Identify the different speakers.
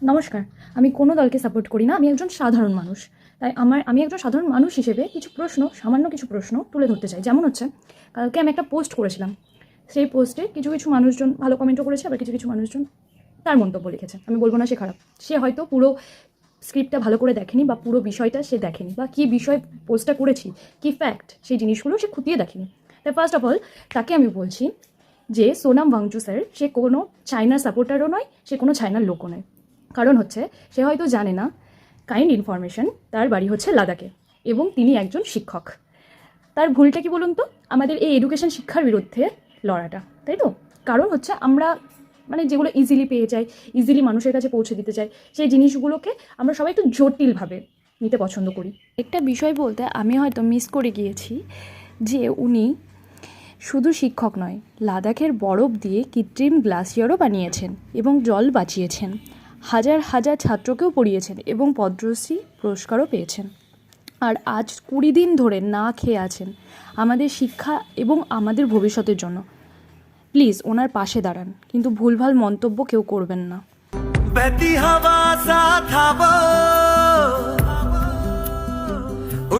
Speaker 1: নমস্কার। আমি কোনো দলকে সাপোর্ট করি না। আমি একজন সাধারণ মানুষ। তাই আমি একজন সাধারণ মানুষ হিসেবে সামান্য কিছু প্রশ্ন তুলে ধরতে চাই। যেমন হচ্ছে, কালকে আমি একটা পোস্ট করেছিলাম। সেই পোস্টে কিছু মানুষজন ভালো কমেন্টও করেছে, আবার কিছু মানুষজন তার মন্তব্য লিখেছে। আমি বলব না সে খারাপ। সে হয়তো পুরো স্ক্রিপ্টটা ভালো করে দেখেনি বা পুরো বিষয়টা সে দেখেনি, বা কী বিষয় পোস্টটা করেছি, কী ফ্যাক্ট, সেই জিনিসগুলো সে খতিয়ে দেখেনি। তাই ফার্স্ট অফ অল তাকে আমি বলছি যে সোনাম ওয়াংচু স্যার সে কোনো চায়নার সাপোর্টারও নয়, সে কোনো চায়নার লোকও নয়। কারণ হচ্ছে, সে হয়তো জানে না কাইন্ড ইনফরমেশন, তার বাড়ি হচ্ছে লাদাখে এবং তিনি একজন শিক্ষক। তার ভুলটা কি বলুন তো? আমাদের এই এডুকেশন শিক্ষার বিরুদ্ধে লড়াটা, তাই তো? কারণ হচ্ছে আমরা যেগুলো ইজিলি পেয়ে যাই, ইজিলি মানুষের কাছে পৌঁছে দিতে চাই, সেই জিনিসগুলোকে আমরা সবাই একটু জটিলভাবে নিতে পছন্দ করি। একটা বিষয় বলতে আমি হয়তো মিস করে গিয়েছি যে উনি শুধু শিক্ষক নয়, লাদাখের বরফ দিয়ে কৃত্রিম গ্লাসিয়ারও বানিয়েছেন এবং জল বাঁচিয়েছেন। হাজার হাজার ছাত্রকেও পড়িয়েছেন এবং পদ্মশ্রী পুরস্কারও পেয়েছেন। আর আজ 20 দিন ধরে না খেয়ে আছেন আমাদের শিক্ষা এবং আমাদের ভবিষ্যতের জন্য। প্লিজ ওনার পাশে দাঁড়ান, কিন্তু ভুলভাল মন্তব্য কেউ করবেন না।
Speaker 2: बहती हवा सा था वो,